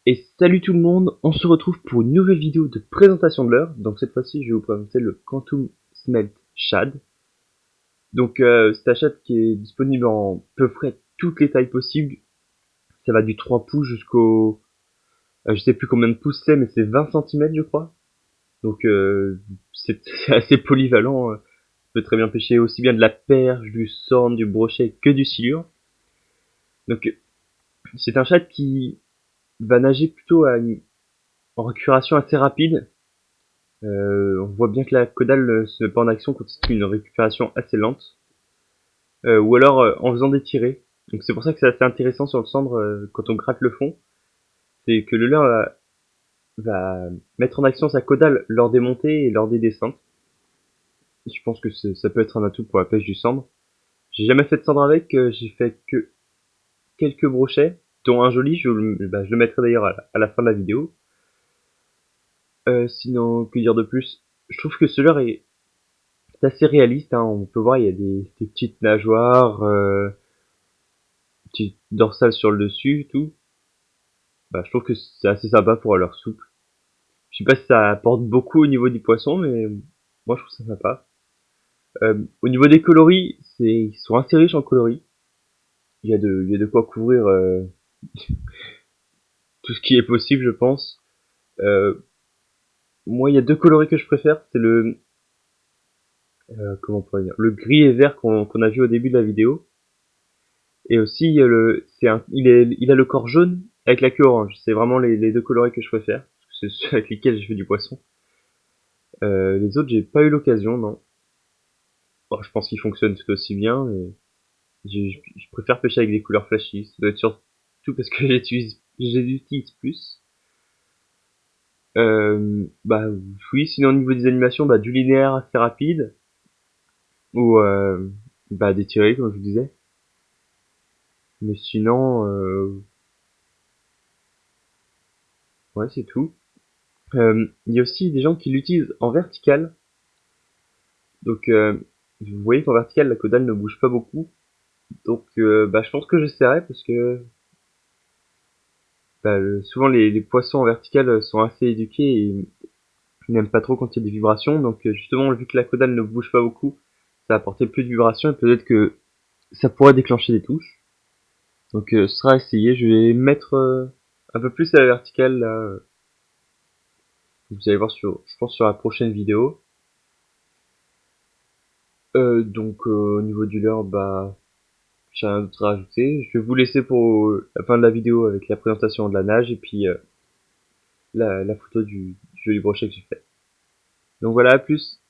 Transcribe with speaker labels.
Speaker 1: Et salut tout le monde, on se retrouve pour une nouvelle vidéo de présentation de l'heure. Donc cette fois-ci, je vais vous présenter le Quantum Smelt Shad. Donc c'est un shad qui est disponible en à peu près toutes les tailles possibles. Ça va du 3 pouces jusqu'au... je sais plus combien de pouces c'est, mais c'est 20 centimètres je crois. Donc c'est c'est assez polyvalent. On peut très bien pêcher aussi bien de la perche, du sorn, du brochet que du silure. Donc c'est un shad qui va nager plutôt en récupération assez rapide. On voit bien que la caudale se met pas en action constitue une récupération assez lente, ou alors en faisant des tirées. Donc c'est pour ça que c'est assez intéressant sur le cendre quand on gratte le fond, c'est que le leurre va mettre en action sa caudale lors des montées et lors des descentes. Je pense que ça peut être un atout pour la pêche du cendre. J'ai jamais fait de cendre avec, j'ai fait que quelques brochets, dont un joli, je le mettrai d'ailleurs à la fin de la vidéo. Sinon, que dire de plus? Je trouve que ce leurre est assez réaliste, hein. On peut voir, il y a des petites nageoires, petite dorsale sur le dessus, tout. Bah, je trouve que c'est assez sympa pour leur soupe. Je sais pas si ça apporte beaucoup au niveau du poisson, mais moi je trouve ça sympa. Au niveau des coloris, ils sont assez riches en coloris. Il y a de quoi couvrir tout ce qui est possible, je pense. Euh, Moi, il y a deux coloris que je préfère, c'est comment on pourrait dire, le gris et vert qu'on a vu au début de la vidéo. Et aussi, il y a il a le corps jaune avec la queue orange. C'est vraiment les deux coloris que je préfère. C'est ceux avec lesquels je fais du poisson. Les autres, j'ai pas eu l'occasion, non. Bon, je pense qu'ils fonctionnent tout aussi bien, mais je préfère pêcher avec des couleurs flashy. Ça doit être surtout parce que je les utilise plus. Bah oui, sinon au niveau des animations, bah du linéaire assez rapide, ou bah des tirés comme je vous disais. Mais sinon, ouais c'est tout. Il y a aussi des gens qui l'utilisent en vertical. Donc vous voyez qu'en vertical la caudale ne bouge pas beaucoup. Donc bah je pense que j'essaierai parce que bah, souvent les poissons en vertical sont assez éduqués et ils n'aiment pas trop quand il y a des vibrations. Donc justement vu que la caudale ne bouge pas beaucoup, ça va apporter plus de vibrations et peut-être que ça pourrait déclencher des touches. Donc ce sera à essayer. Je vais mettre un peu plus à la verticale là. Vous allez voir je pense sur la prochaine vidéo. Donc au niveau du leurre, bah j'ai rien d'autre à rajouter. Je vais vous laisser pour la fin de la vidéo avec la présentation de la nage et puis la photo du joli brochet que j'ai fait. Donc voilà, à plus.